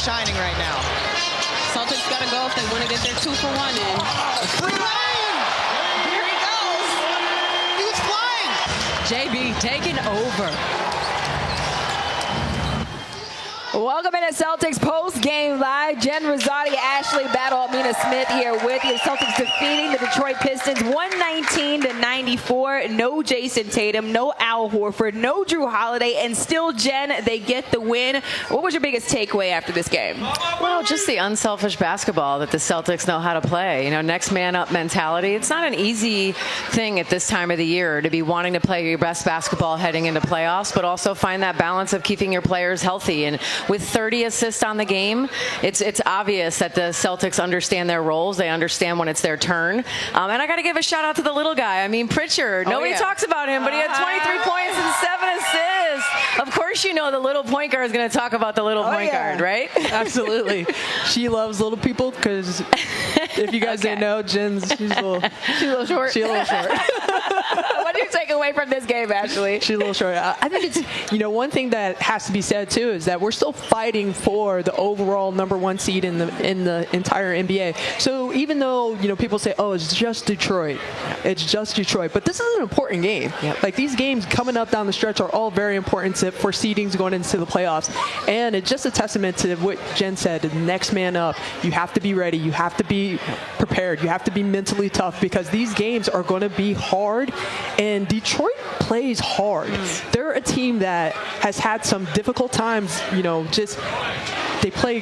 shining right now. Celtics got to go if they want to get their 2 for 1 in. Free lane! Here he goes! He was flying! JB taking over. Welcome into Celtics post-game live. Jen Rosati, Ashley Battle, Amina Smith here with you. Celtics defeating the Detroit Pistons 119-94. No Jason Tatum, no Al Horford, no Drew Holiday, and still, Jen, they get the win. What was your biggest takeaway after this game? Well, just the unselfish basketball that the Celtics know how to play. You know, next man up mentality. It's not an easy thing at this time of the year to be wanting to play your best basketball heading into playoffs, but also find that balance of keeping your players healthy. And with 30 assists on the game, it's obvious that the Celtics understand their roles. They understand when it's their turn. And I got to give a shout out to the little guy. I mean, Pritchard. Nobody talks about him, but he had 23 points and 7 assists. Of course, you know the little point guard is going to talk about the little point guard, right? Absolutely. She loves little people because if you guys didn't know, she's a little short. She's a little short. What do you take away from this game, Ashley? She's a little short. I think it's, one thing that has to be said too is that we're still fighting for the overall #1 seed in the entire NBA. So even though people say, oh, it's just Detroit, but this is an important game. Yep. Like these games coming up down the stretch are all very important for seedings going into the playoffs, and it's just a testament to what Jen said. The next man up. You have to be ready. You have to be prepared. You have to be mentally tough because these games are going to be hard. And Detroit plays hard. They're a team that has had some difficult times, they play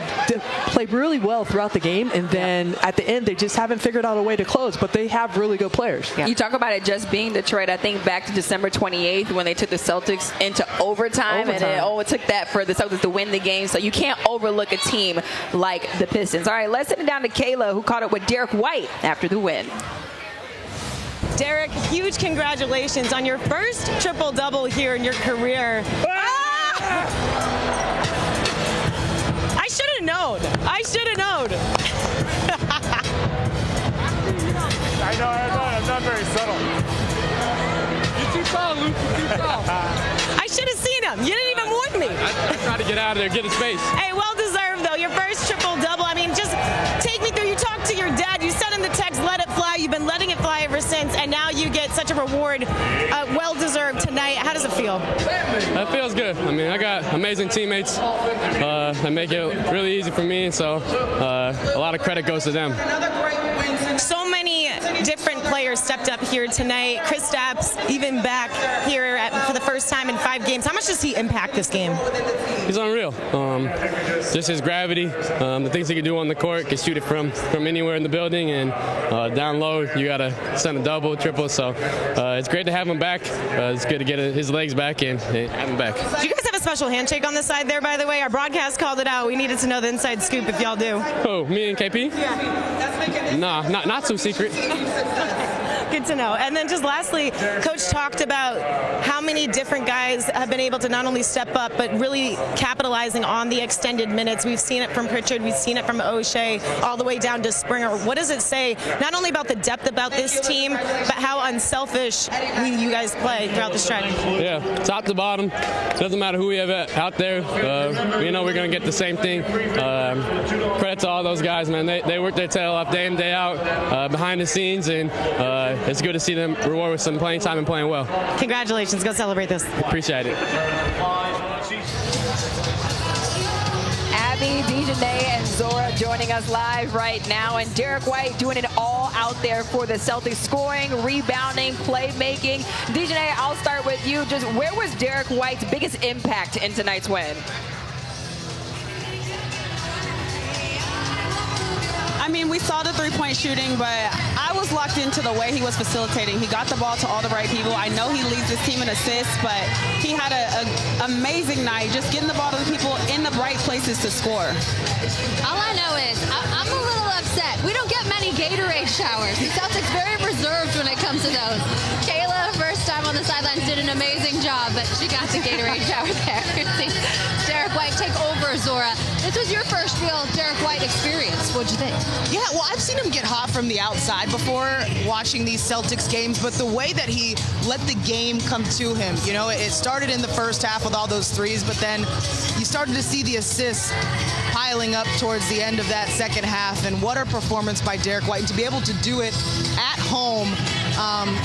really well throughout the game, and then at the end they just haven't figured out a way to close, but they have really good players. You talk about it just being Detroit. I think back to December 28th when they took the Celtics into overtime. And it took that for the Celtics to win the game, so you can't overlook a team like the Pistons. All right, let's send it down to Kayla, who caught up with Derek White after the win. Derek, huge congratulations on your first triple-double here in your career. I should have known. I know. I'm not very subtle. You're too tall, Luke. You're too tall. I should have seen him. You didn't even warn me. I tried to get out of there, get his face. Hey, well-deserved, though. Your first triple-double. I mean, just take me through. You talked to your dad. You sent him the text, let it fly. You've been letting it fly ever since, and now you get such a reward, well-deserved tonight. How does it feel? That feels good. I mean, I got amazing teammates that make it really easy for me, so a lot of credit goes to them. So many different players stepped up here tonight. Kristaps even back here for the first time in 5 games. How much does he impact this game? He's unreal. Just his gravity, the things he can do on the court, can shoot it from anywhere in the building, and down low you got to send a double, triple. So it's great to have him back. It's good to get his legs back and have him back. Do you guys have a special handshake on the side there, by the way? Our broadcast called it out. We needed to know the inside scoop if y'all do. Oh, me and KP? Yeah. Nah, not so secret. Good to know. And then just lastly, Coach talked about how many different guys have been able to not only step up, but really capitalizing on the extended minutes. We've seen it from Pritchard, we've seen it from O'Shea, all the way down to Springer. What does it say, not only about the depth about this team, but how unselfish you guys play throughout the stretch? Yeah, top to bottom. Doesn't matter who we have out there. We know we're going to get the same thing. Credit to all those guys, man. They work their tail off day in, day out, behind the scenes, and it's good to see them reward with some playing time and playing well. Congratulations. Go celebrate this. Appreciate it. Abby, Dejanay, and Zora joining us live right now. And Derek White doing it all out there for the Celtics, scoring, rebounding, playmaking. Dejanay, I'll start with you. Just where was Derek White's biggest impact in tonight's win? I mean, we saw the three-point shooting, but I was locked into the way he was facilitating. He got the ball to all the right people. I know he leads his team in assists, but he had an amazing night, just getting the ball to the people in the right places to score. All I know is I'm a little upset. We don't get many Gatorade showers. The Celtics very reserved when it comes to those. Kayla, first time on the sidelines, did an amazing job, but she got the Gatorade shower there. Derek White, take over, Zora. This was your first real Derek White experience. What'd you think? Yeah, well, I've seen him get hot from the outside before watching these Celtics games, but the way that he let the game come to him, you know, it started in the first half with all those threes, but then you started to see the assists piling up towards the end of that second half, and what a performance by Derek White, and to be able to do it at home.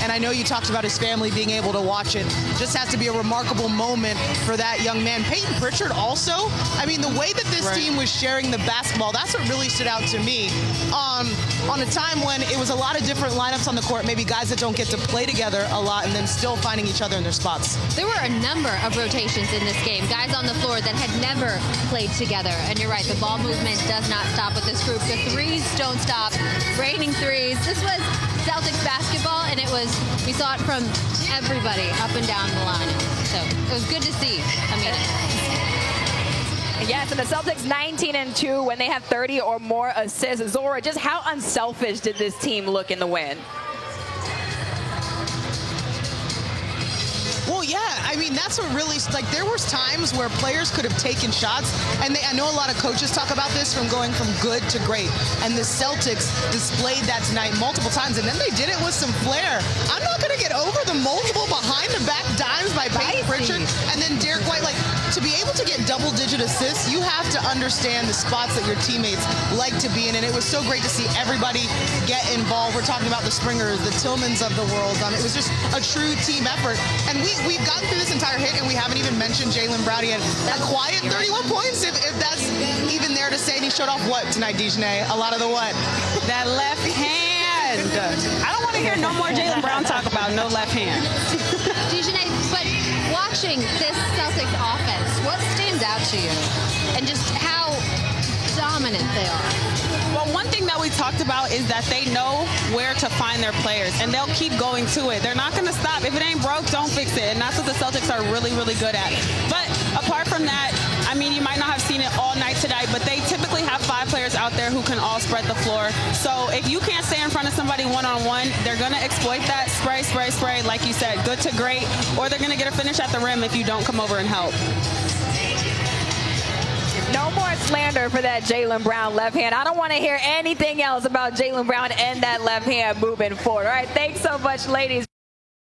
And I know you talked about his family being able to watch it. Just has to be a remarkable moment for that young man. Peyton Pritchard also, I mean, the way that this team was sharing the basketball, that's what really stood out to me. On a time when it was a lot of different lineups on the court, maybe guys that don't get to play together a lot, and then still finding each other in their spots. There were a number of rotations in this game. Guys on the floor that had never played together. And you're right, the ball movement does not stop with this group. The threes don't stop. Raining threes. This was Celtics basketball, and we saw it from everybody up and down the line. So it was good to see. I mean, yes, and the Celtics 19-2 when they have 30 or more assists. Zora, just how unselfish did this team look in the win? Well, yeah, I mean, that's what really, like, there was times where players could have taken shots, and I know a lot of coaches talk about this from going from good to great, and the Celtics displayed that tonight multiple times, and then they did it with some flair. I'm not going to get over the multiple behind-the-back dimes by Peyton Pritchard, and then Derek White. Like, to be able to get double-digit assists, you have to understand the spots that your teammates like to be in, and it was so great to see everybody get involved. We're talking about the Springers, the Tillmans of the world. It was just a true team effort, and we've gotten through this entire hit, and we haven't even mentioned Jaylen Brown. He had a quiet 31 points, if that's even there to say. And he showed off what tonight, Dejanay? A lot of the what? That left hand. I don't want to hear no more Jaylen Brown talk about no left hand. Dejanay, but watching this Celtics offense, what stands out to you? And just how dominant they are? Well, one thing that we talked about is that they know where to find their players, and they'll keep going to it. They're not going to stop. If it ain't broke, don't fix it. And that's what the Celtics are really, really good at. But apart from that, I mean, you might not have seen it all night tonight, but they typically have 5 players out there who can all spread the floor. So if you can't stay in front of somebody one-on-one, they're going to exploit that spray, spray, spray, like you said, good to great, or they're going to get a finish at the rim if you don't come over and help. No more slander for that Jaylen Brown left hand. I don't want to hear anything else about Jaylen Brown and that left hand moving forward. All right, thanks so much, ladies.